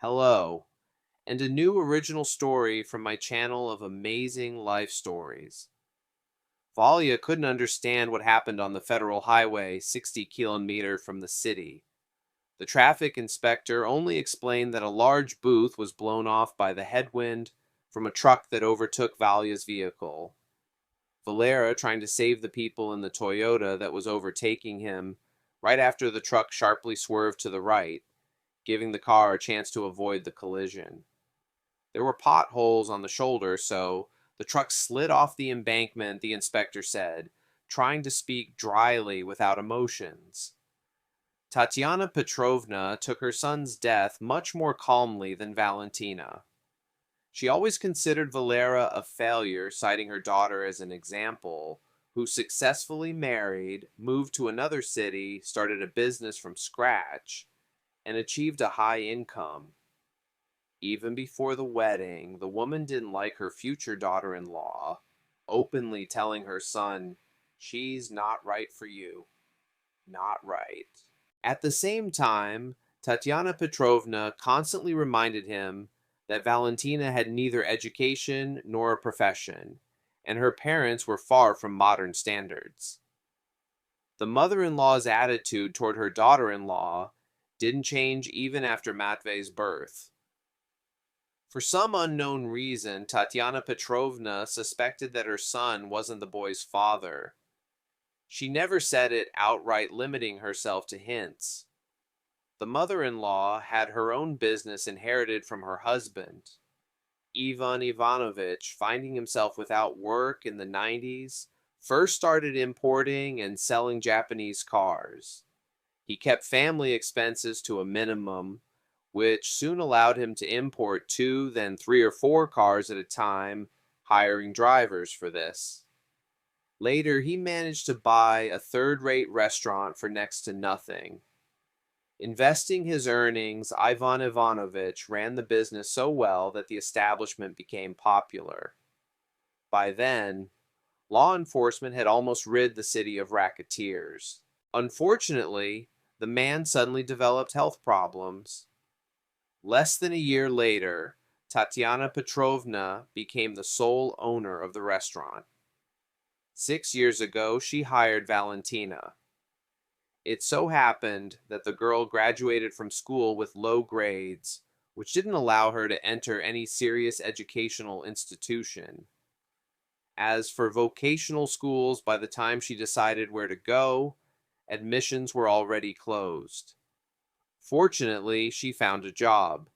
Hello, and a new original story from my channel of amazing life stories. Valia couldn't understand what happened on the federal highway 60 kilometers from the city. The traffic inspector only explained that a large booth was blown off by the headwind from a truck that overtook Valia's vehicle. Valera, trying to save the people in the Toyota that was overtaking him right after the truck sharply swerved to the right, giving the car a chance to avoid the collision. There were potholes on the shoulder, so the truck slid off the embankment, the inspector said, trying to speak dryly without emotions. Tatiana Petrovna took her son's death much more calmly than Valentina. She always considered Valera a failure, citing her daughter as an example, who successfully married, moved to another city, started a business from scratch, and achieved a high income. Even before the wedding, the woman didn't like her future daughter-in-law, openly telling her son, "She's not right for you. Not right." At the same time, Tatiana Petrovna constantly reminded him that Valentina had neither education nor a profession, and her parents were far from modern standards. The mother-in-law's attitude toward her daughter-in-law didn't change even after Matvei's birth. For some unknown reason, Tatiana Petrovna suspected that her son wasn't the boy's father. She never said it outright, limiting herself to hints. The mother-in-law had her own business inherited from her husband. Ivan Ivanovich, finding himself without work in the 90s, first started importing and selling Japanese cars. He kept family expenses to a minimum, which soon allowed him to import two, then three or four cars at a time, hiring drivers for this. Later, he managed to buy a third-rate restaurant for next to nothing. Investing his earnings, Ivan Ivanovich ran the business so well that the establishment became popular. By then, law enforcement had almost rid the city of racketeers. Unfortunately, the man suddenly developed health problems. Less than a year later, Tatiana Petrovna became the sole owner of the restaurant. 6 years ago, she hired Valentina. It so happened that the girl graduated from school with low grades, which didn't allow her to enter any serious educational institution. As for vocational schools, by the time she decided where to go, admissions were already closed. Fortunately, she found a job.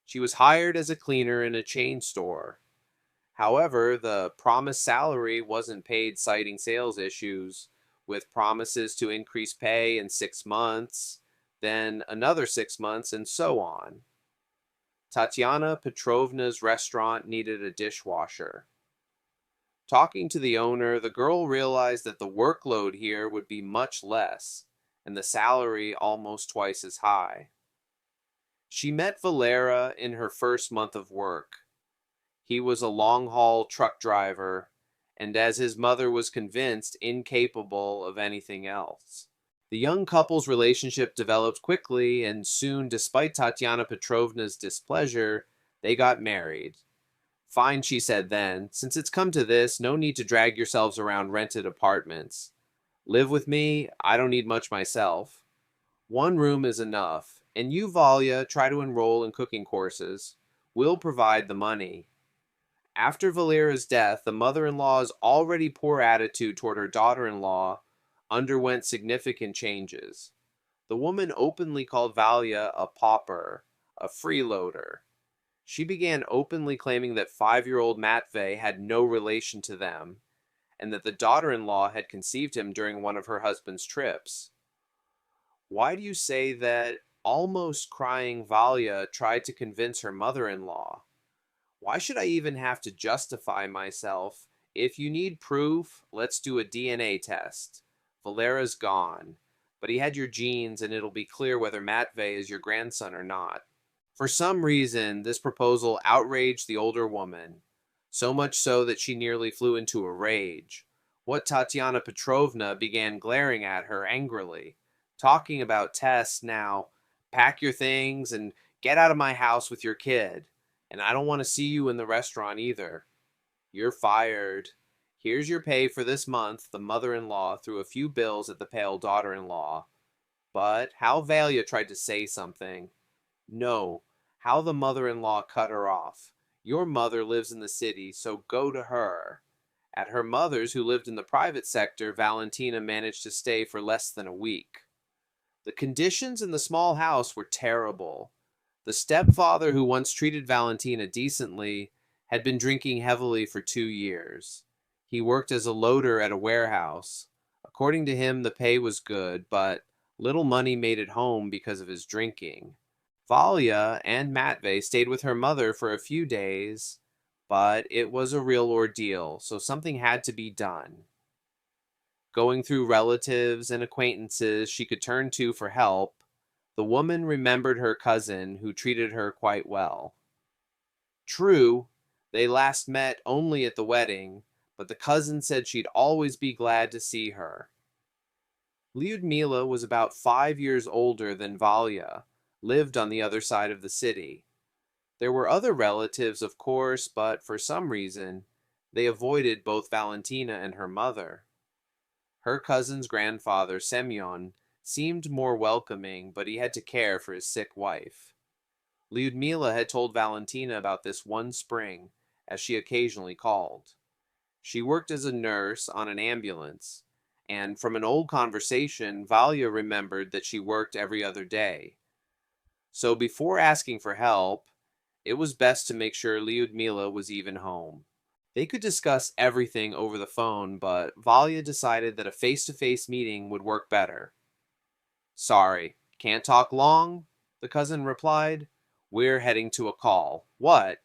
She was hired as a cleaner in a chain store. However, the promised salary wasn't paid, citing sales issues, with promises to increase pay in 6 months, then another 6 months, and so on. Tatiana Petrovna's restaurant needed a dishwasher. Talking to the owner, the girl realized that the workload here would be much less, and the salary almost twice as high. She met Valera in her first month of work. He was a long-haul truck driver, and as his mother was convinced, incapable of anything else. The young couple's relationship developed quickly, and soon, despite Tatiana Petrovna's displeasure, they got married. "Fine," she said then. "Since it's come to this, no need to drag yourselves around rented apartments. Live with me, I don't need much myself. One room is enough, and you, Valia, try to enroll in cooking courses. We'll provide the money." After Valera's death, the mother-in-law's already poor attitude toward her daughter-in-law underwent significant changes. The woman openly called Valia a pauper, a freeloader. She began openly claiming that 5-year-old Matvei had no relation to them, and that the daughter-in-law had conceived him during one of her husband's trips. "Why do you say that?" Almost crying, Valia tried to convince her mother-in-law. "Why should I even have to justify myself? If you need proof, let's do a DNA test. Valera's gone, but he had your genes, and it'll be clear whether Matvei is your grandson or not." For some reason, this proposal outraged the older woman, so much so that she nearly flew into a rage. What Tatiana Petrovna began glaring at her angrily, talking about tests now. "Pack your things and Get out of my house with your kid. And I don't want to see you in the restaurant either. You're fired. Here's your pay for this month, the mother-in-law threw a few bills at the pale daughter-in-law. But how Valia tried to say something. No, how the mother-in-law cut her off. Your mother lives in the city, so go to her. At her mother's, who lived in the private sector, Valentina managed to stay for less than a week. The conditions in the small house were terrible. The stepfather, who once treated Valentina decently, had been drinking heavily for 2 years. He worked as a loader at a warehouse. According to him, the pay was good, but little money made it home because of his drinking. Valia and Matvey stayed with her mother for a few days, but it was a real ordeal, so something had to be done. Going through relatives and acquaintances she could turn to for help, the woman remembered her cousin, who treated her quite well. True, they last met only at the wedding, but the cousin said she'd always be glad to see her. Lyudmila was about 5 years older than Valia, lived on the other side of the city. There were other relatives, of course, but for some reason, they avoided both Valentina and her mother. Her cousin's grandfather, Semyon, seemed more welcoming, but he had to care for his sick wife. Lyudmila had told Valentina about this one spring, as she occasionally called. She worked as a nurse on an ambulance, and from an old conversation, Valia remembered that she worked every other day. So before asking for help, it was best to make sure Lyudmila was even home. They could discuss everything over the phone, but Valia decided that a face-to-face meeting would work better. Sorry, can't talk long, the cousin replied. We're heading to a call. What?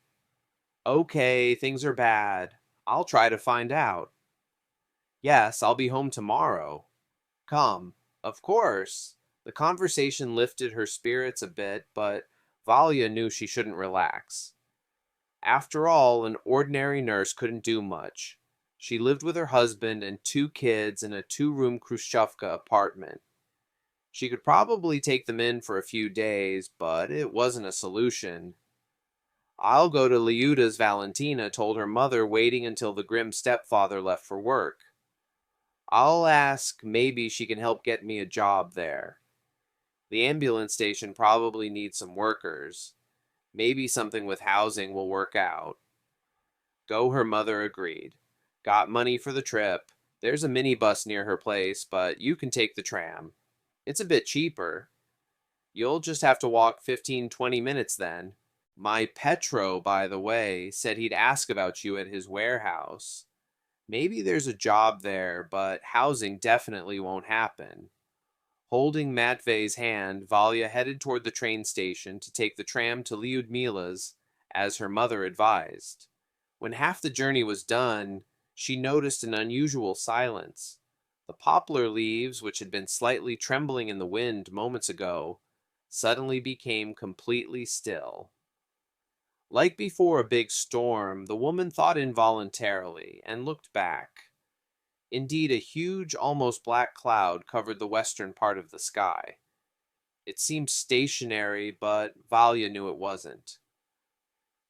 Okay, things are bad. I'll try to find out. Yes, I'll be home tomorrow. Come. Of course. The conversation lifted her spirits a bit, but Valia knew she shouldn't relax. After all, an ordinary nurse couldn't do much. She lived with her husband and 2 kids in a 2-room Khrushchevka apartment. She could probably take them in for a few days, but it wasn't a solution. I'll go to Lyuda's, Valentina told her mother, waiting until the grim stepfather left for work. I'll ask, maybe she can help get me a job there. The ambulance station probably needs some workers. Maybe something with housing will work out. Go, her mother agreed. Got money for the trip. There's a minibus near her place, but you can take the tram. It's a bit cheaper. You'll just have to walk 15-20 minutes then. My Petro, by the way, said he'd ask about you at his warehouse. Maybe there's a job there, but housing definitely won't happen. Holding Matvey's hand, Valia headed toward the train station to take the tram to Lyudmila's, as her mother advised. When half the journey was done, she noticed an unusual silence. The poplar leaves, which had been slightly trembling in the wind moments ago, suddenly became completely still. Like before a big storm, the woman thought involuntarily and looked back. Indeed, a huge, almost black cloud covered the western part of the sky. It seemed stationary, but Valia knew it wasn't.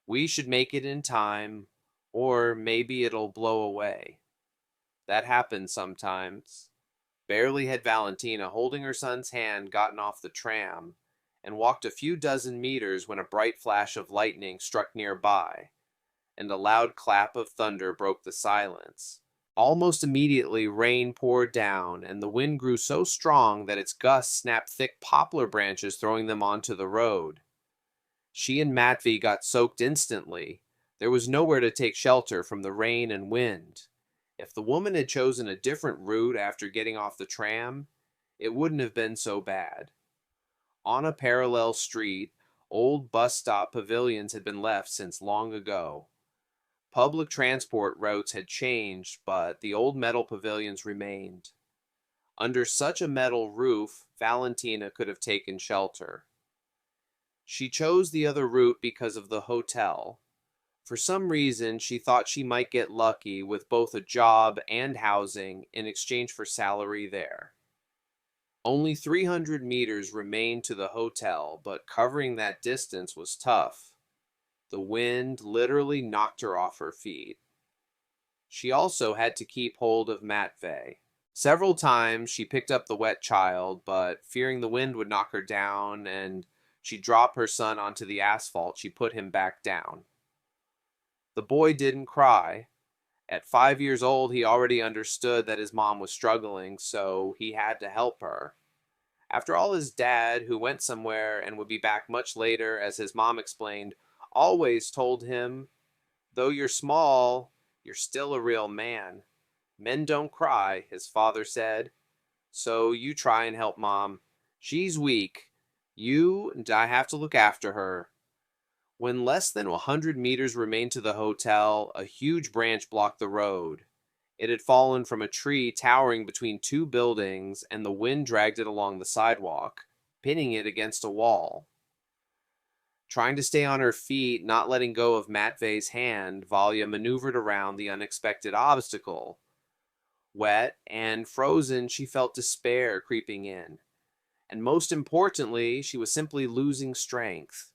We should make it in time, or maybe it'll blow away. That happens sometimes. Barely had Valentina, holding her son's hand, gotten off the tram, and walked a few dozen meters when a bright flash of lightning struck nearby, and a loud clap of thunder broke the silence. Almost immediately, rain poured down, and the wind grew so strong that its gusts snapped thick poplar branches, throwing them onto the road. She and Matvey got soaked instantly. There was nowhere to take shelter from the rain and wind. If the woman had chosen a different route after getting off the tram, it wouldn't have been so bad. On a parallel street, old bus stop pavilions had been left since long ago. Public transport routes had changed, but the old metal pavilions remained. Under such a metal roof, Valentina could have taken shelter. She chose the other route because of the hotel. For some reason, she thought she might get lucky with both a job and housing in exchange for salary there. Only 300 meters remained to the hotel, but covering that distance was tough. The wind literally knocked her off her feet. She also had to keep hold of Matvey. Several times she picked up the wet child, but fearing the wind would knock her down and she'd drop her son onto the asphalt, she put him back down. The boy didn't cry. At 5 years old, he already understood that his mom was struggling, so he had to help her. After all, his dad, who went somewhere and would be back much later, as his mom explained, always told him, "Though you're small, you're still a real man. Men don't cry," his father said. "So you try and help mom. She's weak. You and I have to look after her." When less than 100 meters remained to the hotel, a huge branch blocked the road. It had fallen from a tree towering between two buildings, and the wind dragged it along the sidewalk, pinning it against a wall. Trying to stay on her feet, not letting go of Matvey's hand, Valya maneuvered around the unexpected obstacle. Wet and frozen, she felt despair creeping in. And most importantly, she was simply losing strength.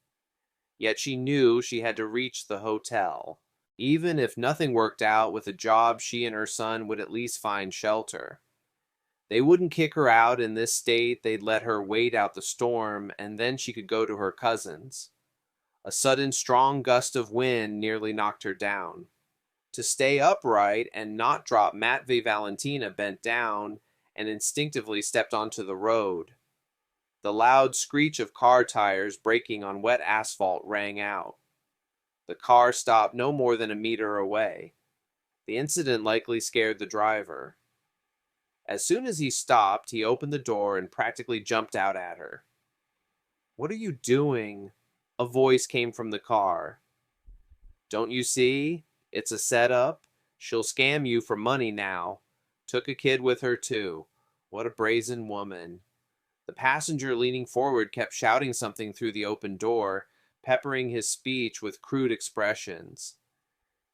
Yet she knew she had to reach the hotel. Even if nothing worked out with a job, she and her son would at least find shelter. They wouldn't kick her out in this state, they'd let her wait out the storm, and then she could go to her cousins. A sudden strong gust of wind nearly knocked her down. To stay upright and not drop, Matvey Valentina bent down and instinctively stepped onto the road. The loud screech of car tires braking on wet asphalt rang out. The car stopped no more than a meter away. The incident likely scared the driver. As soon as he stopped, he opened the door and practically jumped out at her. "What are you doing?" A voice came from the car. "Don't you see? It's a setup. She'll scam you for money now. Took a kid with her, too. What a brazen woman." The passenger leaning forward kept shouting something through the open door, peppering his speech with crude expressions.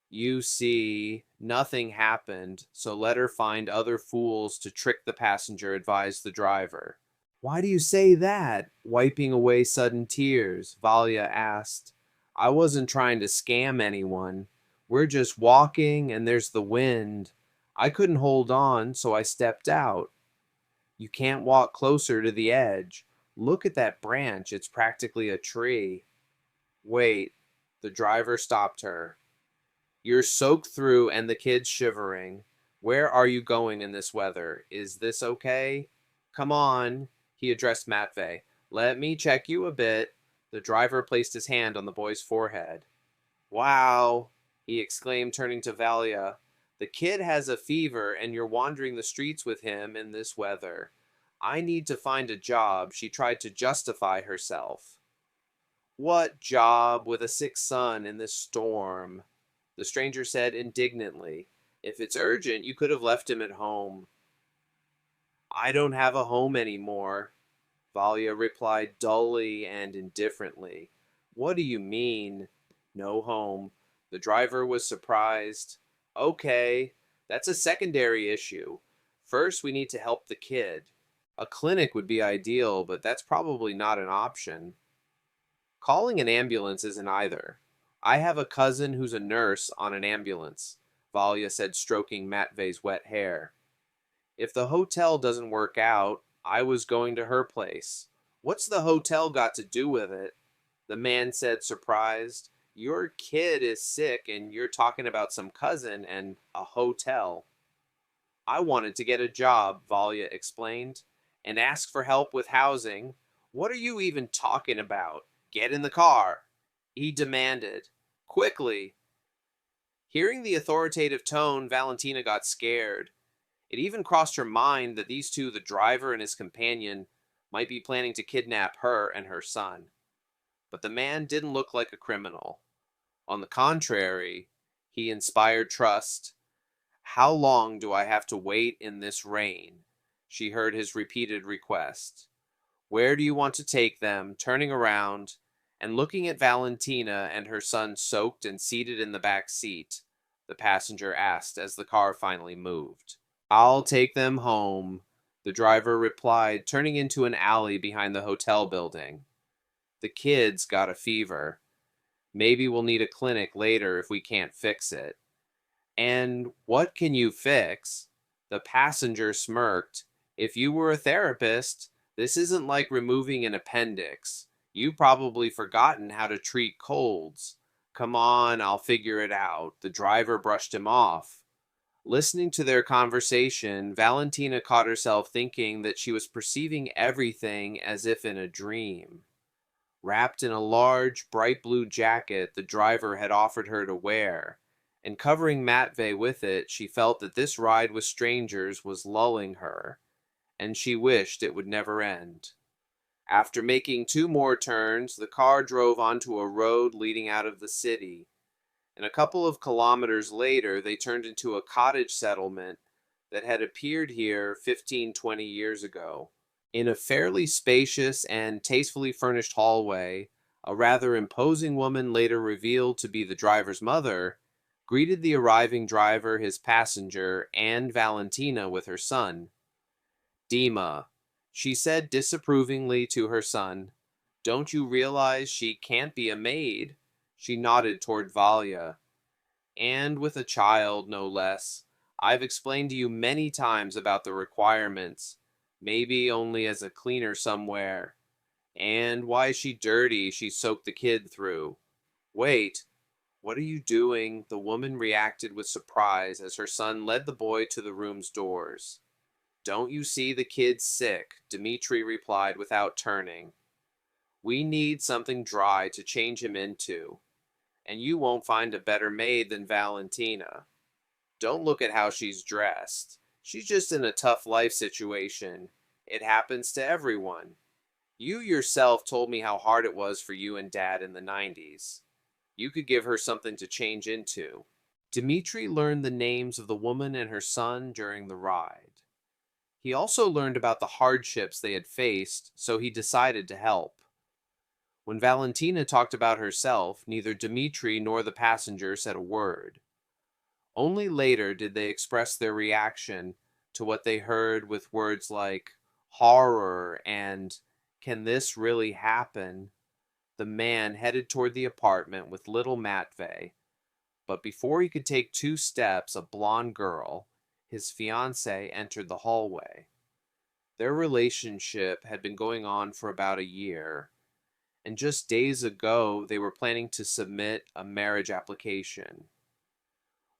"You see, nothing happened, so let her find other fools to trick the passenger," advised the driver. "Why do you say that?" Wiping away sudden tears, Valya asked. "I wasn't trying to scam anyone. We're just walking, and there's the wind. I couldn't hold on, so I stepped out." "You can't walk closer to the edge. Look at that branch, it's practically a tree." "Wait," the driver stopped her. "You're soaked through and the kid's shivering. Where are you going in this weather? Is this okay?" "Come on," he addressed Matvey. "Let me check you a bit." The driver placed his hand on the boy's forehead. "Wow," he exclaimed, turning to Valya. "The kid has a fever and you're wandering the streets with him in this weather. I need to find a job." She tried to justify herself. "What job with a sick son in this storm?" the stranger said indignantly. "If it's urgent, you could have left him at home." "I don't have a home anymore," Valya replied dully and indifferently. "What do you mean?" "No home." The driver was surprised. "Okay, that's a secondary issue. First, we need to help the kid. A clinic would be ideal, but that's probably not an option. Calling an ambulance isn't either. I have a cousin who's a nurse on an ambulance," Valya said, stroking Matvey's wet hair. "If the hotel doesn't work out, I was going to her place." "What's the hotel got to do with it?" the man said, surprised. "Your kid is sick and you're talking about some cousin and a hotel." "I wanted to get a job," Valya explained, "and ask for help with housing." "What are you even talking about? Get in the car," he demanded. "Quickly." Hearing the authoritative tone, Valentina got scared. It even crossed her mind that these two, the driver and his companion, might be planning to kidnap her and her son. But the man didn't look like a criminal. On the contrary, he inspired trust. "How long do I have to wait in this rain?" she heard his repeated request. "Where do you want to take them?" Turning around and looking at Valentina and her son soaked and seated in the back seat, the passenger asked as the car finally moved. "I'll take them home," the driver replied, turning into an alley behind the hotel building. The kid's got a fever. Maybe we'll need a clinic later if we can't fix it. And what can you fix? The passenger smirked. If you were a therapist, this isn't like removing an appendix. You've probably forgotten how to treat colds. Come on, I'll figure it out. The driver brushed him off. Listening to their conversation, Valentina caught herself thinking that she was perceiving everything as if in a dream. Wrapped in a large, bright blue jacket the driver had offered her to wear, and covering Matvey with it, she felt that this ride with strangers was lulling her, and she wished it would never end. After making 2 more turns, the car drove onto a road leading out of the city, and a couple of kilometers later they turned into a cottage settlement that had appeared here 15-20 years ago. In a fairly spacious and tastefully furnished hallway, a rather imposing woman, later revealed to be the driver's mother, greeted the arriving driver, his passenger, and Valentina with her son. "Dima," she said disapprovingly to her son, "don't you realize she can't be a maid?" She nodded toward Valia. "And with a child, no less. I've explained to you many times about the requirements. Maybe only as a cleaner somewhere. And why is she dirty? She soaked the kid through." "Wait, what are you doing?" The woman reacted with surprise as her son led the boy to the room's doors. "Don't you see the kid's sick?" Dmitri replied without turning. "We need something dry to change him into. And you won't find a better maid than Valentina. Don't look at how she's dressed. She's just in a tough life situation. It happens to everyone. You yourself told me how hard it was for you and Dad in the 90s. You could give her something to change into." Dmitri learned the names of the woman and her son during the ride. He also learned about the hardships they had faced, so he decided to help. When Valentina talked about herself, neither Dmitri nor the passenger said a word. Only later did they express their reaction to what they heard with words like horror and "can this really happen?" The man headed toward the apartment with little Matvey, but before he could take 2 steps, a blonde girl, his fiancée, entered the hallway. Their relationship had been going on for about a year, and just days ago they were planning to submit a marriage application.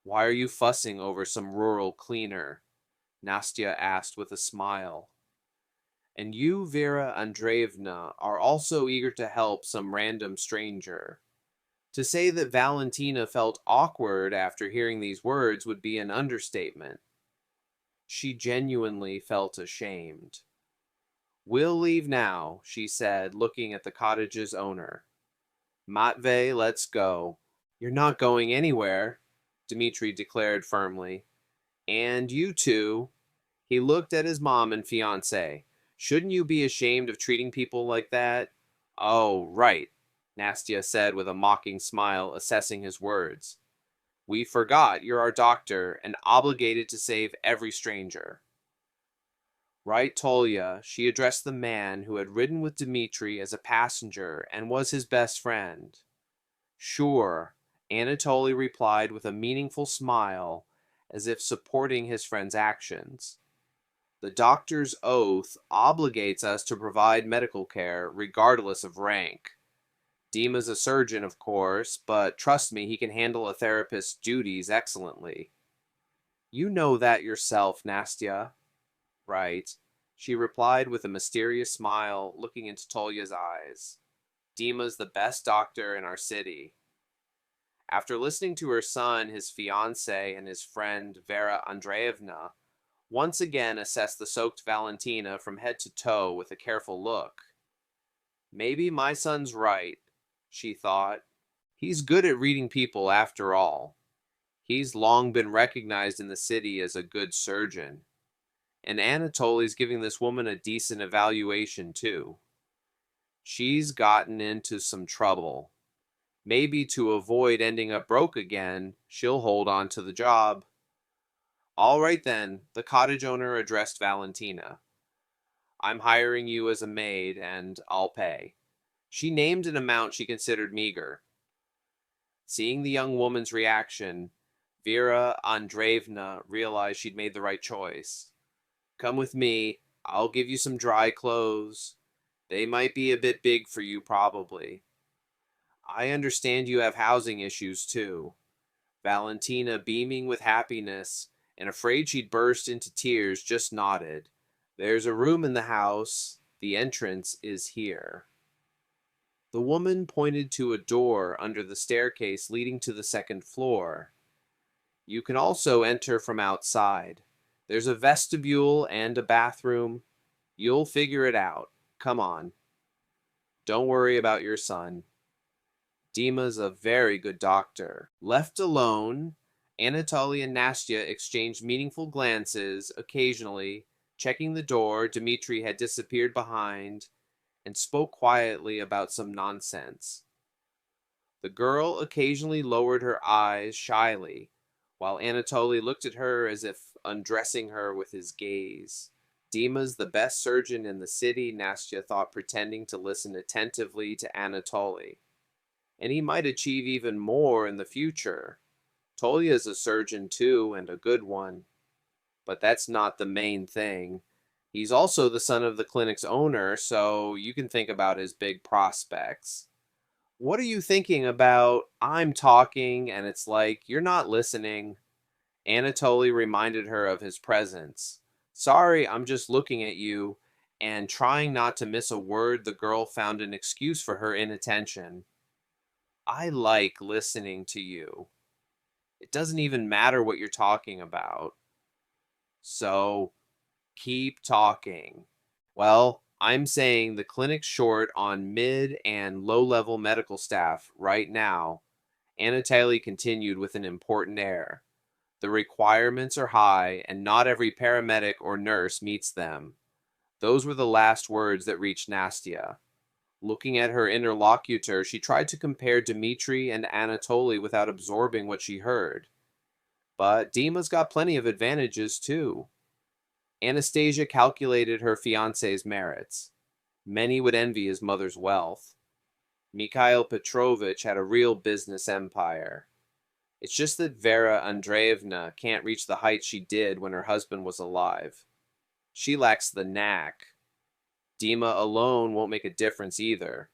"Why are you fussing over some rural cleaner?" Nastya asked with a smile. "And you, Vera Andreevna, are also eager to help some random stranger." To say that Valentina felt awkward after hearing these words would be an understatement. She genuinely felt ashamed. "We'll leave now," she said, looking at the cottage's owner. "Matvey, let's go." "You're not going anywhere," Dmitri declared firmly. "And you two," he looked at his mom and fiancé, "shouldn't you be ashamed of treating people like that?" "Oh, right," Nastya said with a mocking smile, assessing his words. "We forgot you're our doctor and obligated to save every stranger." "Right, Tolya," she addressed the man who had ridden with Dmitri as a passenger and was his best friend. "Sure," Anatoly replied with a meaningful smile, as if supporting his friend's actions. "The doctor's oath obligates us to provide medical care regardless of rank. Dima's a surgeon, of course, but trust me, he can handle a therapist's duties excellently." "You know that yourself, Nastya." "Right," she replied with a mysterious smile, looking into Tolya's eyes. "Dima's the best doctor in our city." After listening to her son, his fiancée, and his friend Vera Andreevna once again assessed the soaked Valentina from head to toe with a careful look. "Maybe my son's right," she thought. "He's good at reading people after all. He's long been recognized in the city as a good surgeon. And Anatoly's giving this woman a decent evaluation, too. She's gotten into some trouble. Maybe to avoid ending up broke again, she'll hold on to the job." "All right then," the cottage owner addressed Valentina. I'm hiring you as a maid, and I'll pay." She named an amount she considered meager. Seeing the young woman's reaction, Vera Andreevna realized she'd made the right choice. "Come with me. I'll give you some dry clothes. They might be a bit big for you, probably. I understand you have housing issues, too." Valentina, beaming with happiness and afraid she'd burst into tears, just nodded. "There's a room in the house. The entrance is here." The woman pointed to a door under the staircase leading to the second floor. "You can also enter from outside. There's a vestibule and a bathroom. You'll figure it out. Come on. Don't worry about your son. Dima's a very good doctor." Left alone, Anatoly and Nastya exchanged meaningful glances. Occasionally, checking the door Dmitri had disappeared behind, and spoke quietly about some nonsense. The girl occasionally lowered her eyes shyly, while Anatoly looked at her as if undressing her with his gaze. Dima's the best surgeon in the city, Nastya thought, pretending to listen attentively to Anatoly. And he might achieve even more in the future. Tolya's a surgeon too, and a good one. But that's not the main thing. He's also the son of the clinic's owner, so you can think about his big prospects. What are you thinking about? I'm talking, and it's like, you're not listening. Anatoly reminded her of his presence. "Sorry, I'm just looking at you," and trying not to miss a word, the girl found an excuse for her inattention. "I like listening to you. It doesn't even matter what you're talking about. So, keep talking." "Well, I'm saying the clinic's short on mid and low-level medical staff right now," Anatoly continued with an important air. "The requirements are high, and not every paramedic or nurse meets them." Those were the last words that reached Nastya. Looking at her interlocutor, she tried to compare Dmitri and Anatoly without absorbing what she heard. But Dima's got plenty of advantages, too. Anastasia calculated her fiancé's merits. Many would envy his mother's wealth. Mikhail Petrovich had a real business empire. It's just that Vera Andreevna can't reach the heights she did when her husband was alive. She lacks the knack. Dima alone won't make a difference either.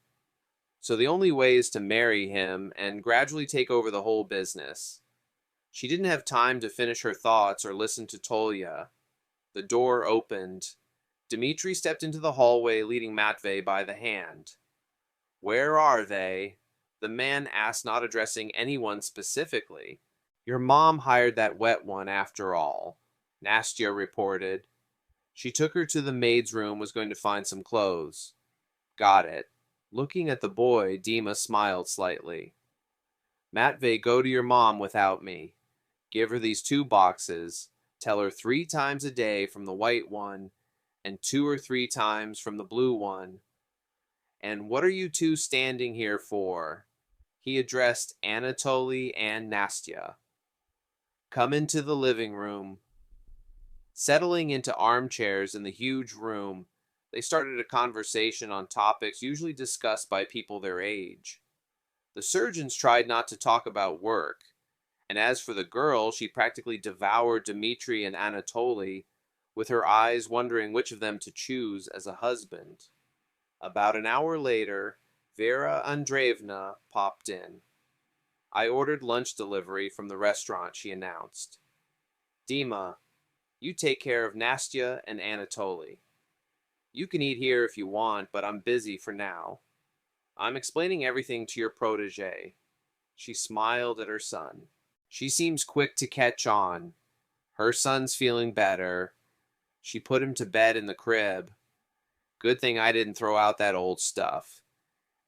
So the only way is to marry him and gradually take over the whole business. She didn't have time to finish her thoughts or listen to Tolya. The door opened. Dmitri stepped into the hallway, leading Matvey by the hand. "Where are they?" the man asked, not addressing anyone specifically. "Your mom hired that wet one after all," Nastya reported. "She took her to the maid's room, was going to find some clothes." "Got it." Looking at the boy, Dima smiled slightly. "Matvey, go to your mom without me. Give her these 2 boxes. Tell her 3 times a day from the white one, and 2 or 3 times from the blue one. And what are you two standing here for?" He addressed Anatoly and Nastya. "Come into the living room." Settling into armchairs in the huge room, they started a conversation on topics usually discussed by people their age. The surgeons tried not to talk about work, and as for the girl, she practically devoured Dmitri and Anatoly, with her eyes wondering which of them to choose as a husband. About an hour later, Vera Andreevna popped in. "I ordered lunch delivery from the restaurant," she announced. "Dima, you take care of Nastya and Anatoly. You can eat here if you want, but I'm busy for now. I'm explaining everything to your protege." She smiled at her son. "She seems quick to catch on. Her son's feeling better. She put him to bed in the crib. Good thing I didn't throw out that old stuff.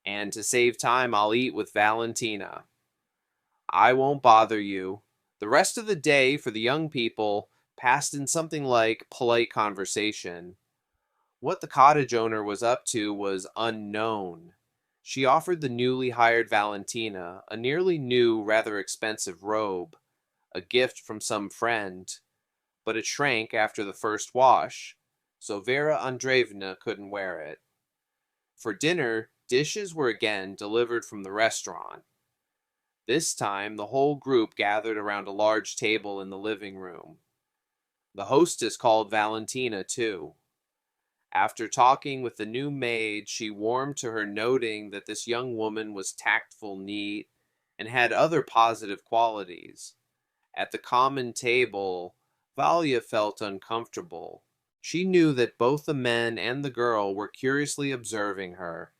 And to save time, I'll eat with Valentina. I won't bother you." The rest of the day for the young people passed in something like polite conversation. What the cottage owner was up to was unknown. She offered the newly hired Valentina a nearly new, rather expensive robe, a gift from some friend, but it shrank after the first wash. so Vera Andreevna couldn't wear it. For dinner, dishes were again delivered from the restaurant. This time, the whole group gathered around a large table in the living room. The hostess called Valentina, too. After talking with the new maid, she warmed to her, noting that this young woman was tactful, neat, and had other positive qualities. At the common table, Valia felt uncomfortable. She knew that both the men and the girl were curiously observing her,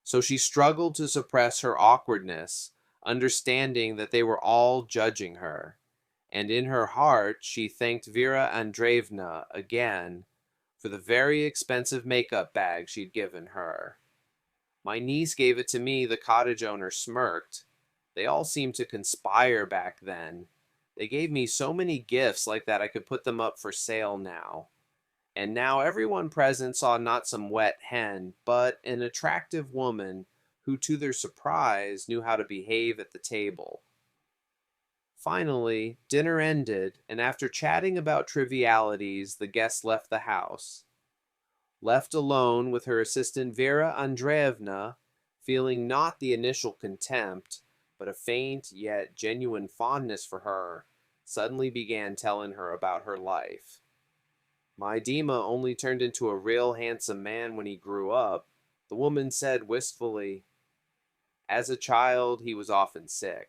so she struggled to suppress her awkwardness, understanding that they were all judging her. And in her heart, she thanked Vera Andreevna again for the very expensive makeup bag she'd given her. My niece gave it to me, the cottage owner smirked. They all seemed to conspire back then. They gave me so many gifts like that I could put them up for sale now. And now everyone present saw not some wet hen, but an attractive woman who, to their surprise, knew how to behave at the table. Finally, dinner ended, and after chatting about trivialities, the guests left the house. Left alone with her assistant Vera Andreevna, feeling not the initial contempt, but a faint yet genuine fondness for her, suddenly began telling her about her life. My Dima only turned into a real handsome man when he grew up, the woman said wistfully. As a child, he was often sick.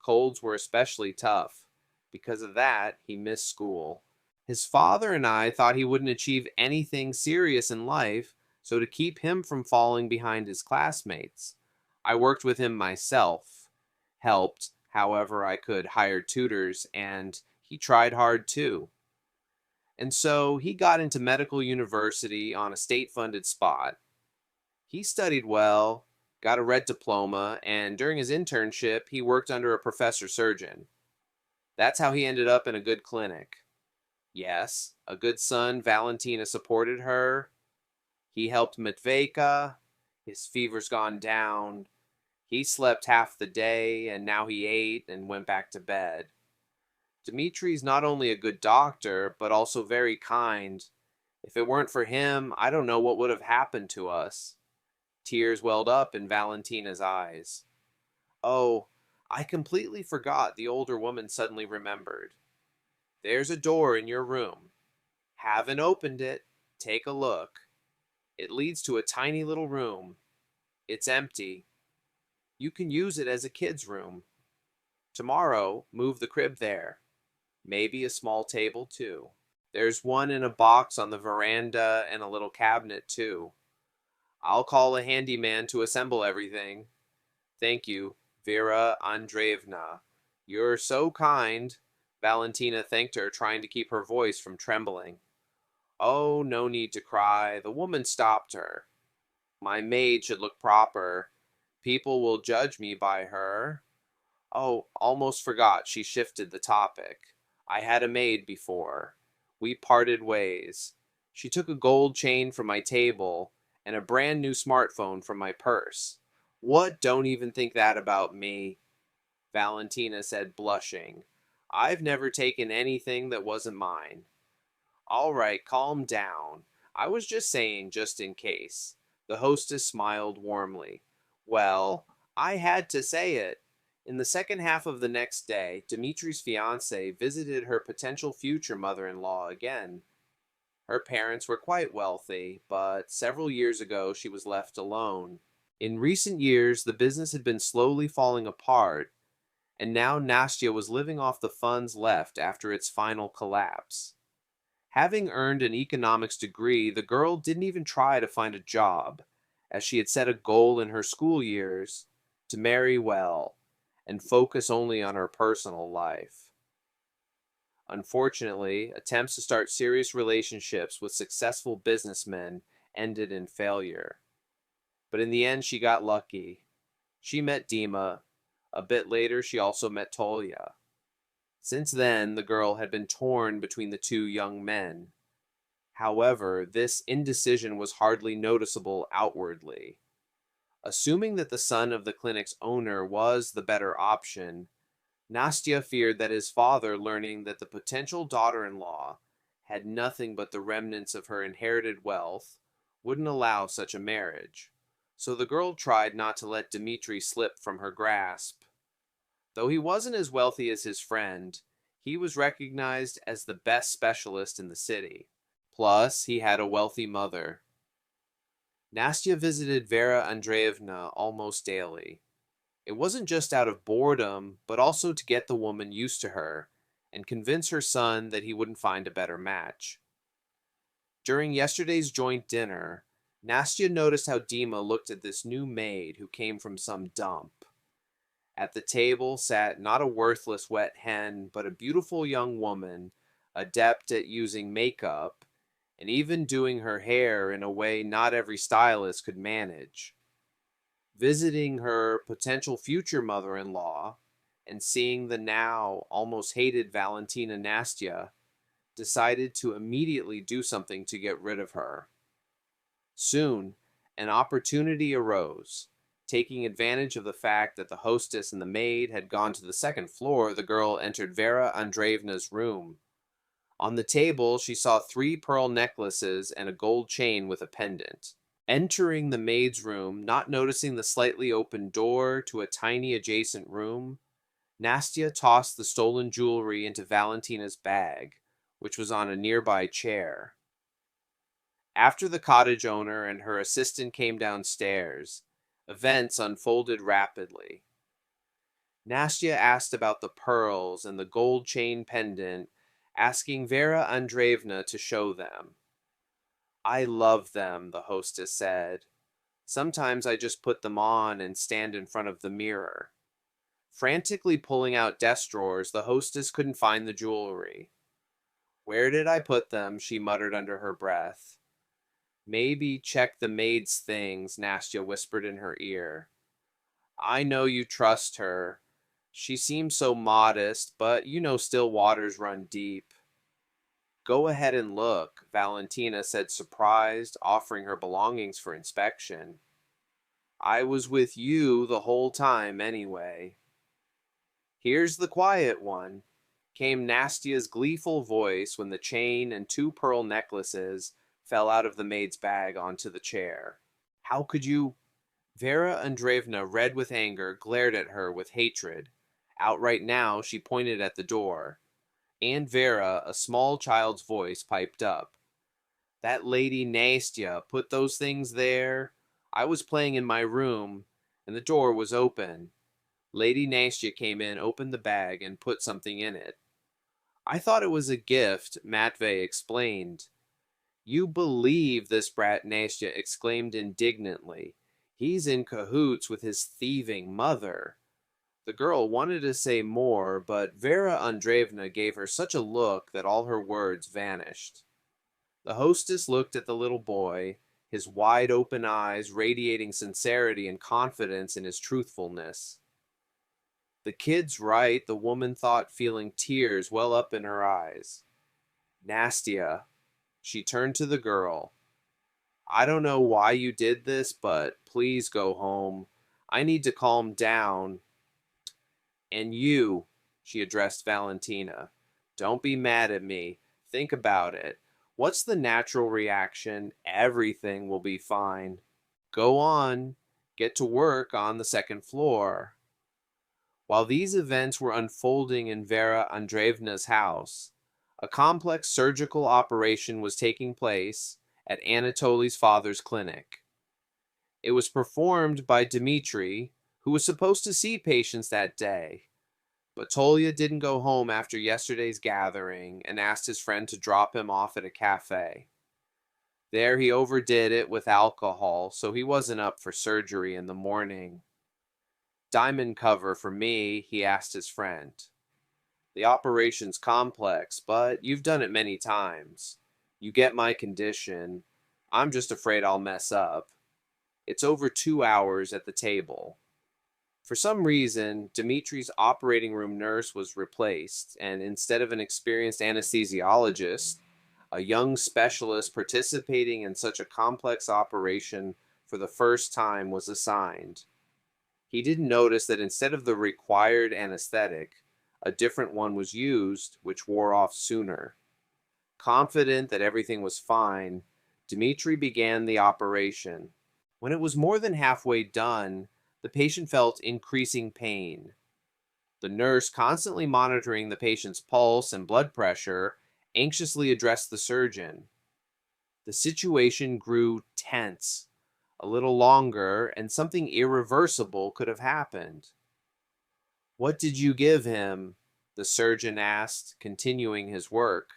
Colds were especially tough. Because of that, he missed school. His father and I thought he wouldn't achieve anything serious in life, so to keep him from falling behind his classmates, I worked with him myself, helped however I could, hired tutors, and he tried hard too. And so he got into medical university on a state-funded spot. He studied well, got a red diploma, and during his internship, he worked under a professor surgeon. That's how he ended up in a good clinic. Yes, a good son, Valentina, supported her. He helped Matveyka. His fever's gone down. He slept half the day, and now he ate and went back to bed. Dmitri's not only a good doctor, but also very kind. If it weren't for him, I don't know what would have happened to us. Tears welled up in Valentina's eyes. Oh, I completely forgot, the older woman suddenly remembered. There's a door in your room. Haven't opened it. Take a look. It leads to a tiny little room. It's empty. You can use it as a kid's room. Tomorrow, move the crib there. Maybe a small table, too. There's one in a box on the veranda and a little cabinet, too. I'll call a handyman to assemble everything. Thank you, Vera Andreevna. You're so kind. Valentina thanked her, trying to keep her voice from trembling. Oh, no need to cry. The woman stopped her. My maid should look proper. People will judge me by her. Oh, almost forgot, she shifted the topic. I had a maid before. We parted ways. She took a gold chain from my table and a brand new smartphone from my purse. What? Don't even think that about me, Valentina said, blushing. I've never taken anything that wasn't mine. All right, calm down. I was just saying, just in case. The hostess smiled warmly. Well, I had to say it. In the second half of the next day, Dmitri's fiancée visited her potential future mother-in-law again. Her parents were quite wealthy, but several years ago she was left alone. In recent years, the business had been slowly falling apart, and now Nastya was living off the funds left after its final collapse. Having earned an economics degree, the girl didn't even try to find a job, as she had set a goal in her school years to marry well and focus only on her personal life. Unfortunately, attempts to start serious relationships with successful businessmen ended in failure. But in the end, she got lucky. She met Dima. A bit later, she also met Tolya. Since then, the girl had been torn between the two young men. However, this indecision was hardly noticeable outwardly. Assuming that the son of the clinic's owner was the better option, Nastya feared that his father, learning that the potential daughter-in-law had nothing but the remnants of her inherited wealth, wouldn't allow such a marriage, so the girl tried not to let Dmitri slip from her grasp. Though he wasn't as wealthy as his friend, he was recognized as the best specialist in the city. Plus, he had a wealthy mother. Nastya visited Vera Andreevna almost daily. It wasn't just out of boredom, but also to get the woman used to her and convince her son that he wouldn't find a better match. During yesterday's joint dinner, Nastya noticed how Dima looked at this new maid who came from some dump. At the table sat not a worthless wet hen, but a beautiful young woman, adept at using makeup, and even doing her hair in a way not every stylist could manage. Visiting her potential future mother-in-law and seeing the now almost hated Valentina Nastya, decided to immediately do something to get rid of her. Soon, an opportunity arose. Taking advantage of the fact that the hostess and the maid had gone to the second floor, the girl entered Vera Andreevna's room. On the table, she saw 3 pearl necklaces and a gold chain with a pendant. Entering the maid's room, not noticing the slightly open door to a tiny adjacent room, Nastya tossed the stolen jewelry into Valentina's bag, which was on a nearby chair. After the cottage owner and her assistant came downstairs, events unfolded rapidly. Nastya asked about the pearls and the gold chain pendant, asking Vera Andreevna to show them. "I love them," the hostess said. "Sometimes I just put them on and stand in front of the mirror." Frantically pulling out desk drawers, the hostess couldn't find the jewelry. "Where did I put them?" she muttered under her breath. "Maybe check the maid's things," Nastya whispered in her ear. "I know you trust her. She seems so modest, but you know still waters run deep." "Go ahead and look," Valentina said, surprised, offering her belongings for inspection. "I was with you the whole time anyway." "Here's the quiet one," came Nastya's gleeful voice when the chain and 2 pearl necklaces fell out of the maid's bag onto the chair. "How could you—" Vera Andreevna, red with anger, glared at her with hatred. Outright now, she pointed at the door. And Vera, a small child's voice, piped up. "That lady Nastya put those things there. I was playing in my room, and the door was open. Lady Nastya came in, opened the bag, and put something in it. I thought it was a gift," Matvey explained. "You believe this brat," Nastya exclaimed indignantly. "He's in cahoots with his thieving mother." The girl wanted to say more, but Vera Andreevna gave her such a look that all her words vanished. The hostess looked at the little boy, his wide-open eyes radiating sincerity and confidence in his truthfulness. "The kid's right," the woman thought, feeling tears well up in her eyes. "Nastya," she turned to the girl. "I don't know why you did this, but please go home. I need to calm down. And you," she addressed Valentina, "don't be mad at me. Think about it. What's the natural reaction? Everything will be fine. Go on. Get to work on the second floor." While these events were unfolding in Vera Andreevna's house, a complex surgical operation was taking place at Anatoly's father's clinic. It was performed by Dmitri, who was supposed to see patients that day. But Tolya didn't go home after yesterday's gathering and asked his friend to drop him off at a cafe. There he overdid it with alcohol, so he wasn't up for surgery in the morning. "Diamond cover for me," he asked his friend. "The operation's complex, but you've done it many times. You get my condition. I'm just afraid I'll mess up. It's over 2 hours at the table." For some reason, Dimitri's operating room nurse was replaced, and instead of an experienced anesthesiologist, a young specialist participating in such a complex operation for the first time was assigned. He didn't notice that instead of the required anesthetic, a different one was used, which wore off sooner. Confident that everything was fine, Dmitri began the operation. When it was more than halfway done, the patient felt increasing pain. The nurse, constantly monitoring the patient's pulse and blood pressure, anxiously addressed the surgeon. The situation grew tense. A little longer, and something irreversible could have happened. "What did you give him?" the surgeon asked, continuing his work.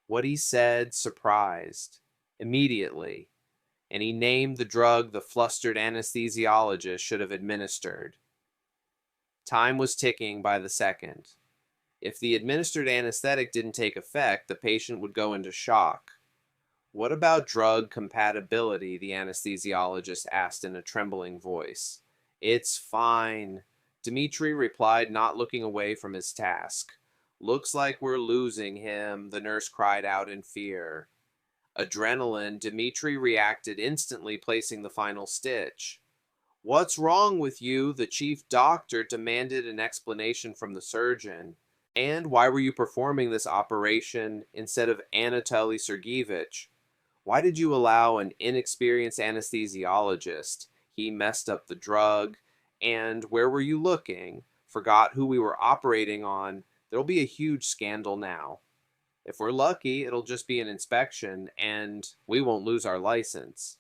What he said surprised. Immediately, and he named the drug the flustered anesthesiologist should have administered. Time was ticking by the second. If the administered anesthetic didn't take effect, the patient would go into shock. "What about drug compatibility?" the anesthesiologist asked in a trembling voice. "It's fine," Dmitri replied, not looking away from his task. "Looks like we're losing him," the nurse cried out in fear. Adrenaline, Dmitri reacted instantly, placing the final stitch. "What's wrong with you?" the chief doctor demanded an explanation from the surgeon. "And why were you performing this operation instead of Anatoly Sergeyevich? Why did you allow an inexperienced anesthesiologist? He messed up the drug. And where were you looking? Forgot who we were operating on. There'll be a huge scandal now. If we're lucky, it'll just be an inspection, and we won't lose our license."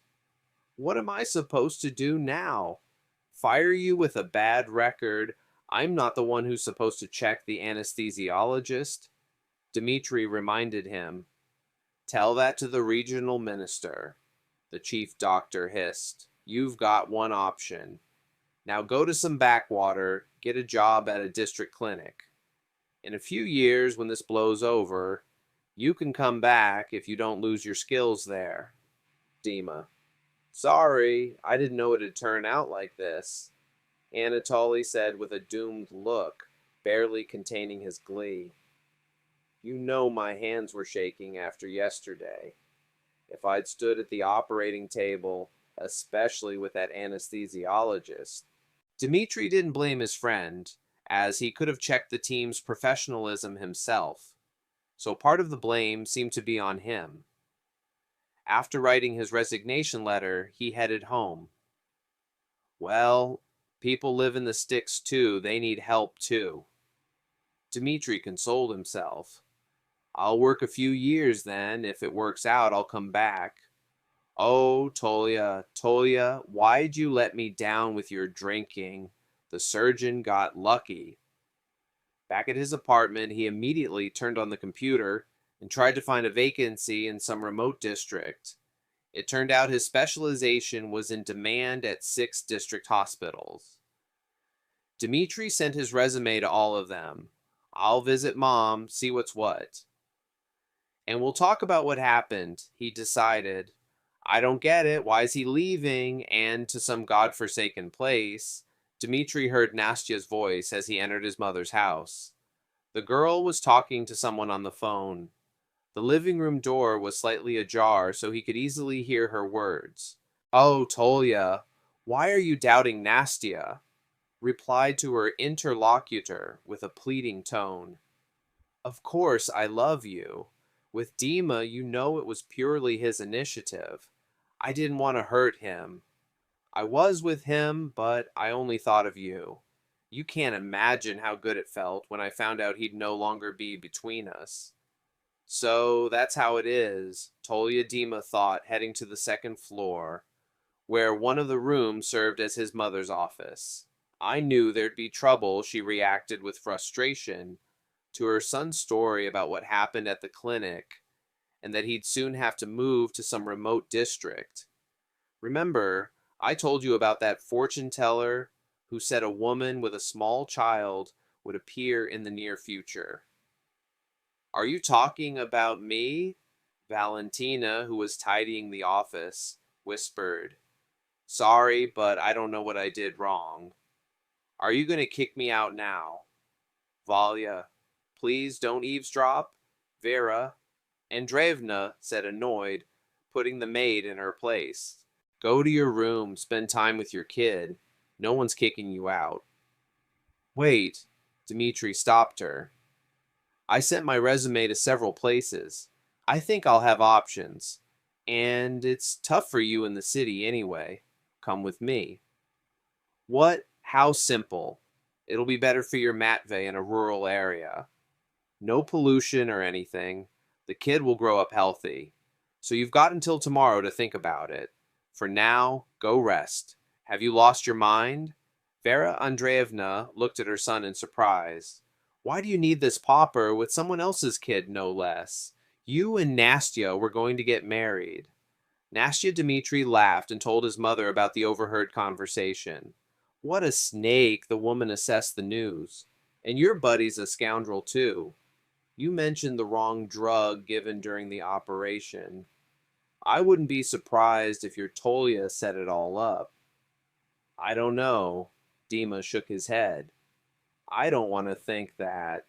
"What am I supposed to do now? Fire you with a bad record? I'm not the one who's supposed to check the anesthesiologist," Dmitri reminded him. "Tell that to the regional minister," the chief doctor hissed. "You've got one option. Now go to some backwater, get a job at a district clinic. In a few years, when this blows over, you can come back if you don't lose your skills there." Dima: "Sorry, I didn't know it'd turn out like this," Anatoly said with a doomed look, barely containing his glee. "You know my hands were shaking after yesterday. If I'd stood at the operating table, especially with that anesthesiologist." Dmitri didn't blame his friend, as he could have checked the team's professionalism himself, so part of the blame seemed to be on him. After writing his resignation letter, he headed home. "Well, people live in the sticks too. They need help too," Dmitri consoled himself. "I'll work a few years then. If it works out, I'll come back. Oh, Tolya, why'd you let me down with your drinking? The surgeon got lucky." Back at his apartment, he immediately turned on the computer and tried to find a vacancy in some remote district. It turned out his specialization was in demand at 6 district hospitals. Dmitri sent his resume to all of them. "I'll visit Mom, see what's what. And we'll talk about what happened," he decided. "I don't get it. Why is he leaving? And to some godforsaken place?" Dmitri heard Nastya's voice as he entered his mother's house. The girl was talking to someone on the phone. The living room door was slightly ajar, so he could easily hear her words. "Oh, Tolya, why are you doubting Nastya?" replied to her interlocutor with a pleading tone. "Of course, I love you. With Dima, you know it was purely his initiative. I didn't want to hurt him. I was with him, but I only thought of you. You can't imagine how good it felt when I found out he'd no longer be between us." So that's how it is, Tolya Dima thought, heading to the second floor, where one of the rooms served as his mother's office. "I knew there'd be trouble," she reacted with frustration to her son's story about what happened at the clinic, and that he'd soon have to move to some remote district. "Remember, I told you about that fortune teller who said a woman with a small child would appear in the near future." "Are you talking about me?" Valentina, who was tidying the office, whispered. "Sorry, but I don't know what I did wrong. Are you going to kick me out now?" "Valya, please don't eavesdrop." Vera Andreevna said, annoyed, putting the maid in her place. "Go to your room, spend time with your kid. No one's kicking you out." "Wait," Dmitri stopped her. "I sent my resume to several places. I think I'll have options. And it's tough for you in the city anyway. Come with me. What? How simple. It'll be better for your Matvey in a rural area. No pollution or anything. The kid will grow up healthy. So you've got until tomorrow to think about it. For now, go rest. Have you lost your mind? Vera Andreevna looked at her son in surprise. Why do you need this pauper with someone else's kid, no less? You and Nastya were going to get married. Nastya Dmitri laughed and told his mother about the overheard conversation. What a snake, the woman assessed the news. And your buddy's a scoundrel, too. You mentioned the wrong drug given during the operation. I wouldn't be surprised if your Tolia set it all up. I don't know. Dima shook his head. I don't want to think that.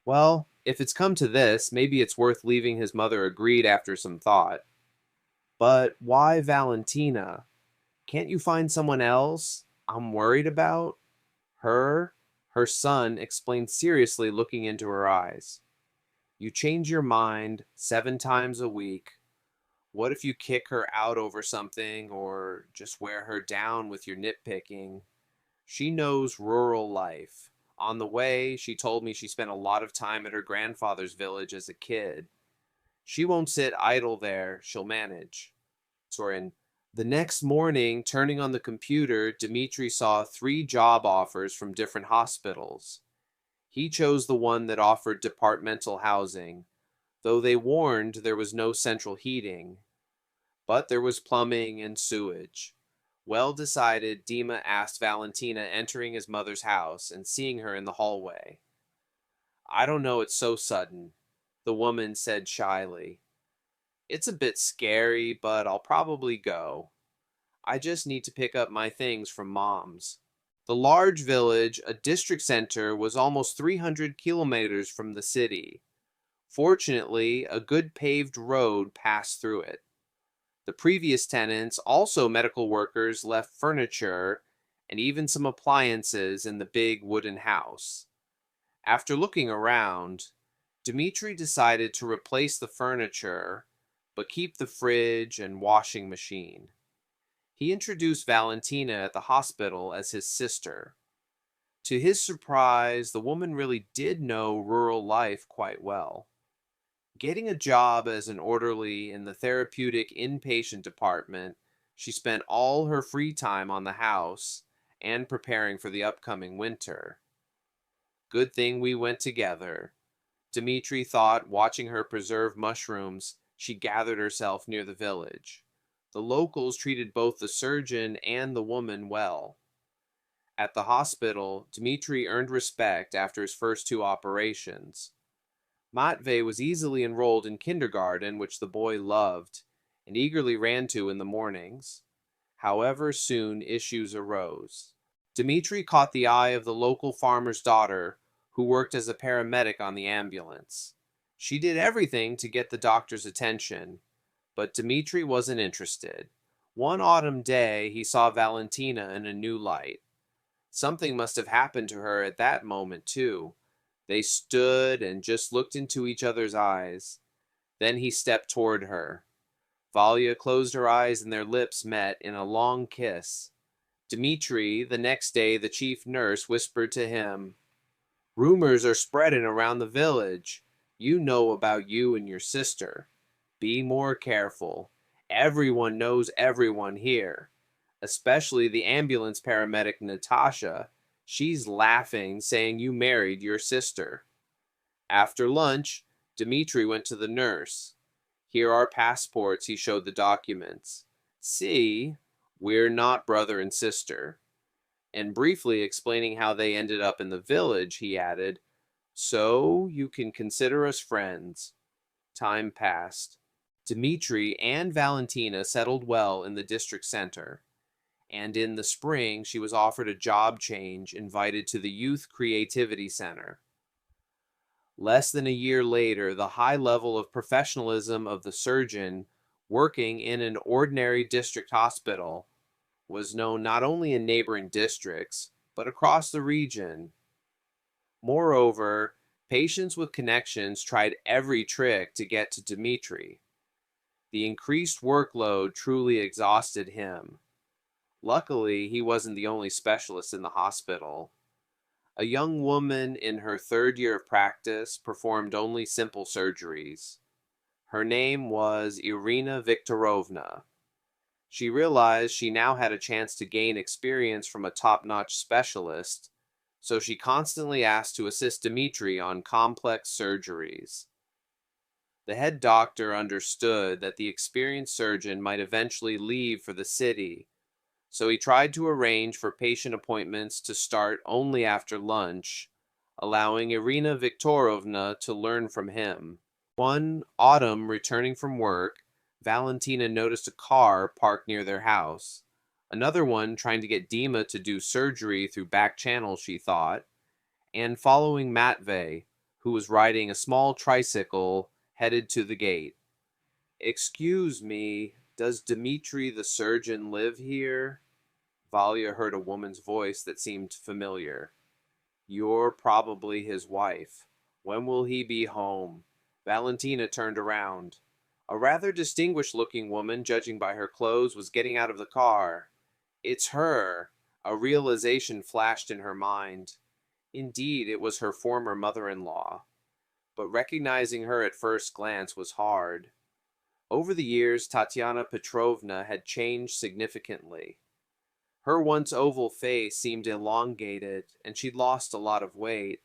Well, if it's come to this, maybe it's worth leaving his mother agreed after some thought. But why Valentina? Can't you find someone else? I'm worried about her. Her son explained seriously, looking into her eyes. You change your mind 7 times a week. What if you kick her out over something or just wear her down with your nitpicking? She knows rural life. On the way, she told me she spent a lot of time at her grandfather's village as a kid. She won't sit idle there. She'll manage. Soren. The next morning, turning on the computer, Dmitri saw 3 job offers from different hospitals. He chose the one that offered departmental housing, though they warned there was no central heating. But there was plumbing and sewage. Well decided, Dima asked Valentina, entering his mother's house and seeing her in the hallway. I don't know, it's so sudden, the woman said shyly. It's a bit scary, but I'll probably go. I just need to pick up my things from Mom's. The large village, a district center, was almost 300 kilometers from the city. Fortunately, a good paved road passed through it. The previous tenants, also medical workers, left furniture and even some appliances in the big wooden house. After looking around, Dmitri decided to replace the furniture, but keep the fridge and washing machine. He introduced Valentina at the hospital as his sister. To his surprise, the woman really did know rural life quite well. Getting a job as an orderly in the therapeutic inpatient department, she spent all her free time on the house and preparing for the upcoming winter. Good thing we went together. Dmitri thought, watching her preserve mushrooms. She gathered herself near the village. The locals treated both the surgeon and the woman well. At the hospital, Dmitri earned respect after his first 2 operations. Matvey was easily enrolled in kindergarten, which the boy loved, and eagerly ran to in the mornings. However, soon issues arose. Dmitri caught the eye of the local farmer's daughter, who worked as a paramedic on the ambulance. She did everything to get the doctor's attention, but Dmitri wasn't interested. One autumn day, he saw Valentina in a new light. Something must have happened to her at that moment, too. They stood and just looked into each other's eyes. Then he stepped toward her. Valia closed her eyes and their lips met in a long kiss. Dmitri, the next day, the chief nurse, whispered to him, Rumors are spreading around the village. You know about you and your sister. Be more careful. Everyone knows everyone here, especially the ambulance paramedic Natasha. She's laughing, saying you married your sister. After lunch, Dmitri went to the nurse. Here are passports, he showed the documents. See, we're not brother and sister. And briefly explaining how they ended up in the village, he added, So you can consider us friends. Time passed. Dmitri and Valentina settled well in the district center, and in the spring she was offered a job change, invited to the Youth Creativity Center. Less than a year later, the high level of professionalism of the surgeon working in an ordinary district hospital was known not only in neighboring districts, but across the region. Moreover, Patients with connections tried every trick to get to Dmitri. The increased workload truly exhausted him. Luckily, he wasn't the only specialist in the hospital. A young woman in her third year of practice performed only simple surgeries. Her name was Irina Viktorovna. She realized she now had a chance to gain experience from a top-notch specialist, so she constantly asked to assist Dmitri on complex surgeries. The head doctor understood that the experienced surgeon might eventually leave for the city, so he tried to arrange for patient appointments to start only after lunch, allowing Irina Viktorovna to learn from him. One autumn, returning from work, Valentina noticed a car parked near their house. Another one trying to get Dima to do surgery through back channels, she thought, and following Matvey, who was riding a small tricycle headed to the gate. "Excuse me, does Dmitri the surgeon live here?" Valia heard a woman's voice that seemed familiar. "You're probably his wife. When will he be home?" Valentina turned around. A rather distinguished-looking woman, judging by her clothes, was getting out of the car. It's her. A realization flashed in her mind. Indeed, it was her former mother-in-law. But recognizing her at first glance was hard. Over the years, Tatiana Petrovna had changed significantly. Her once oval face seemed elongated, and she'd lost a lot of weight.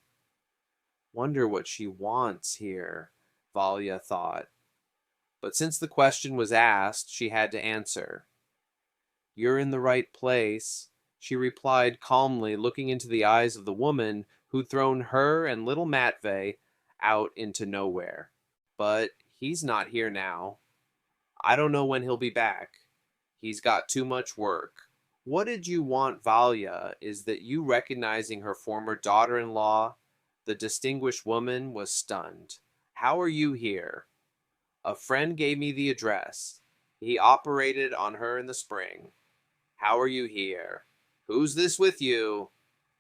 Wonder what she wants here, Valia thought. But since the question was asked, she had to answer. "You're in the right place," she replied calmly, looking into the eyes of the woman who'd thrown her and little Matvey out into nowhere. "But he's not here now. I don't know when he'll be back. He's got too much work." What did you want, Valia, is that you recognizing her former daughter-in-law, the distinguished woman, was stunned. "How are you here?" "A friend gave me the address. He operated on her in the spring." "How are you here?" "Who's this with you?"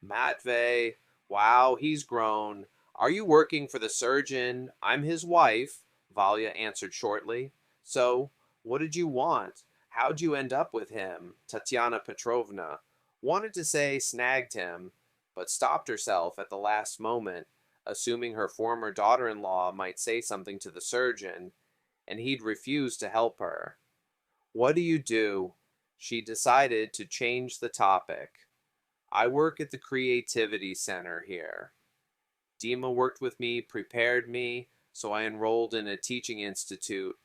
"Matvey." "Wow, he's grown. Are you working for the surgeon?" "I'm his wife," Valia answered shortly. "So, what did you want? How'd you end up with him?" Tatiana Petrovna wanted to say snagged him, but stopped herself at the last moment, assuming her former daughter-in-law might say something to the surgeon, and he'd refuse to help her. "What do you do?" She decided to change the topic. "I work at the Creativity Center here. Dima worked with me, prepared me, so I enrolled in a teaching institute.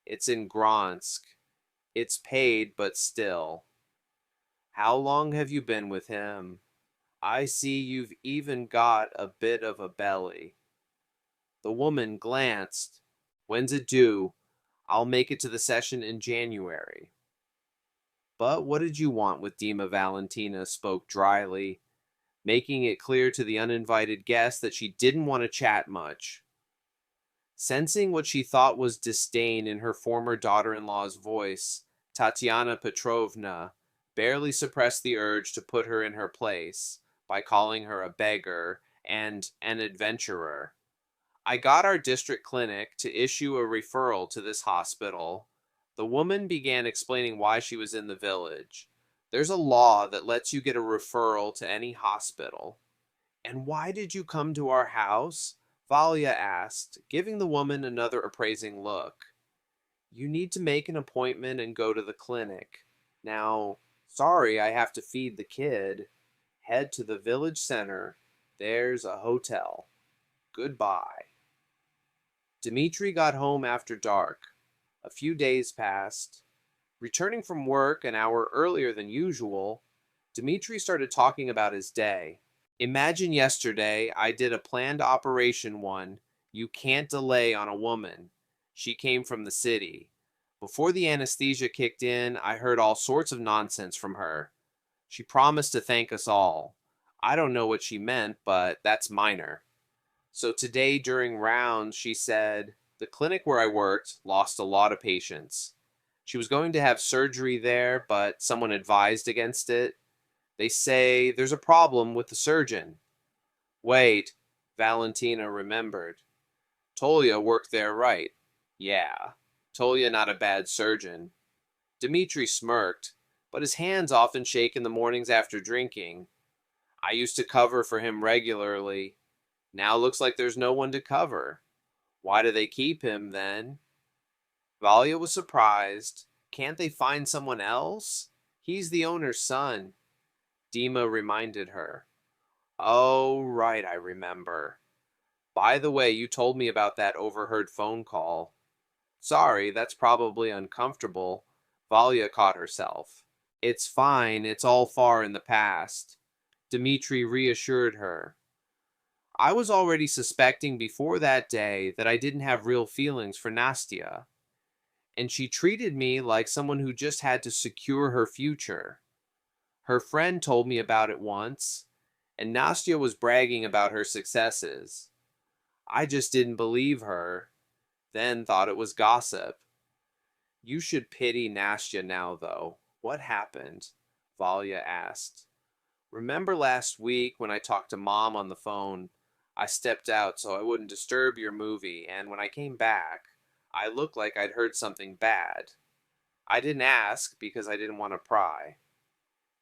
It's in Gronsk. It's paid, but still." "How long have you been with him? I see you've even got a bit of a belly." The woman glanced. "When's it due? I'll make it to the session in January." "But what did you want with Dima?" Valentina spoke dryly, making it clear to the uninvited guest that she didn't want to chat much. Sensing what she thought was disdain in her former daughter-in-law's voice, Tatiana Petrovna barely suppressed the urge to put her in her place by calling her a beggar and an adventurer. "I got our district clinic to issue a referral to this hospital." The woman began explaining why she was in the village. "There's a law that lets you get a referral to any hospital." "And why did you come to our house?" Valia asked, giving the woman another appraising look. "You need to make an appointment and go to the clinic. Now, sorry I have to feed the kid. Head to the village center. There's a hotel. Goodbye." Dmitri got home after dark. A few days passed. Returning from work an hour earlier than usual, Dmitri started talking about his day. "Imagine yesterday I did a planned operation one. You can't delay on a woman. She came from the city. Before the anesthesia kicked in, I heard all sorts of nonsense from her. She promised to thank us all. I don't know what she meant, but that's minor. So today during rounds, she said, the clinic where I worked lost a lot of patients. She was going to have surgery there, but someone advised against it. They say there's a problem with the surgeon." "Wait, Valentina remembered. Tolya worked there, right? Yeah. Tolya not a bad surgeon. Dmitri smirked, but his hands often shake in the mornings after drinking. I used to cover for him regularly. Now looks like there's no one to cover. Why do they keep him, then? Valia was surprised. Can't they find someone else? He's the owner's son. Dima reminded her. Oh, right, I remember. By the way, you told me about that overheard phone call. Sorry, that's probably uncomfortable. Valia caught herself. It's fine, it's all far in the past. Dmitri reassured her. I was already suspecting before that day that I didn't have real feelings for Nastya, and she treated me like someone who just had to secure her future. Her friend told me about it once, and Nastya was bragging about her successes. I just didn't believe her, then thought it was gossip. You should pity Nastya now, though. What happened? Valia asked. Remember last week when I talked to Mom on the phone? I stepped out so I wouldn't disturb your movie, and when I came back, I looked like I'd heard something bad. I didn't ask because I didn't want to pry.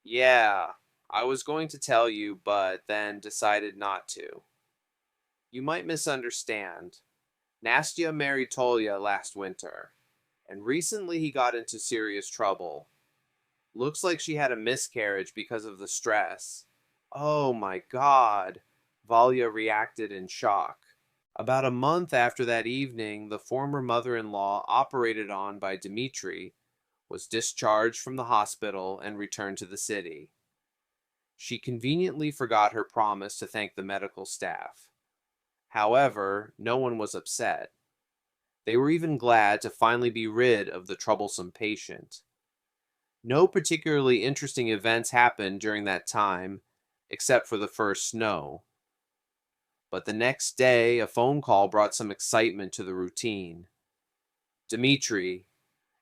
Yeah, I was going to tell you, but then decided not to. You might misunderstand. Nastya married Tolya last winter, and recently he got into serious trouble. Looks like she had a miscarriage because of the stress. Oh my god, Valia reacted in shock. About a month after that evening, the former mother-in-law operated on by Dmitri was discharged from the hospital and returned to the city. She conveniently forgot her promise to thank the medical staff. However, no one was upset. They were even glad to finally be rid of the troublesome patient. No particularly interesting events happened during that time, except for the first snow. But the next day, a phone call brought some excitement to the routine. Dmitri,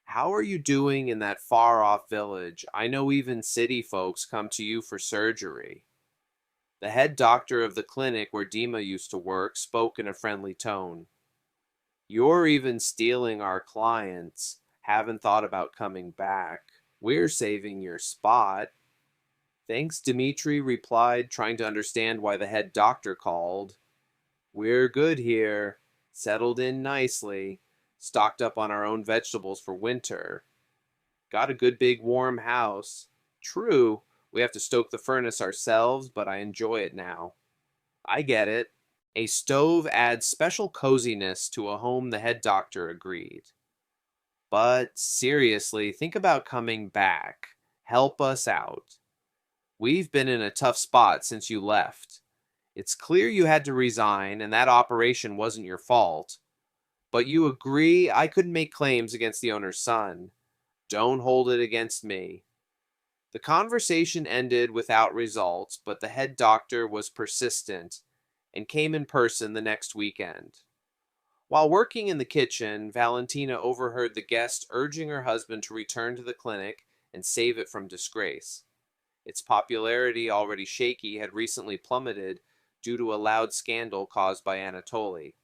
how are you doing in that far-off village? I know even city folks come to you for surgery. The head doctor of the clinic where Dima used to work spoke in a friendly tone. You're even stealing our clients. Haven't thought about coming back. We're saving your spot. Thanks, Dmitri replied, trying to understand why the head doctor called. We're good here. Settled in nicely. Stocked up on our own vegetables for winter. Got a good big warm house. True, we have to stoke the furnace ourselves, but I enjoy it now. I get it. A stove adds special coziness to a home, the head doctor agreed. But seriously, think about coming back. Help us out. We've been in a tough spot since you left. It's clear you had to resign, and that operation wasn't your fault. But you agree I couldn't make claims against the owner's son. Don't hold it against me. The conversation ended without results, but the head doctor was persistent and came in person the next weekend. While working in the kitchen, Valentina overheard the guest urging her husband to return to the clinic and save it from disgrace. Its popularity, already shaky, had recently plummeted due to a loud scandal caused by Anatoly.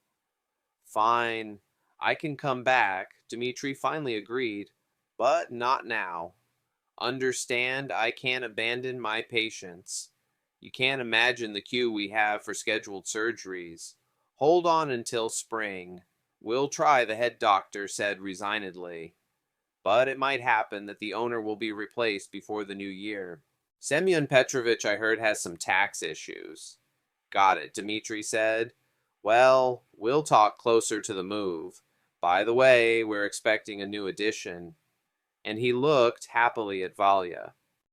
Fine, I can come back, Dmitri finally agreed, but not now. Understand, I can't abandon my patients. You can't imagine the queue we have for scheduled surgeries. Hold on until spring. We'll try, the head doctor said resignedly. But it might happen that the owner will be replaced before the new year. Semyon Petrovich, I heard, has some tax issues. Got it, Dmitri said. Well, we'll talk closer to the move. By the way, we're expecting a new addition. And he looked happily at Valia.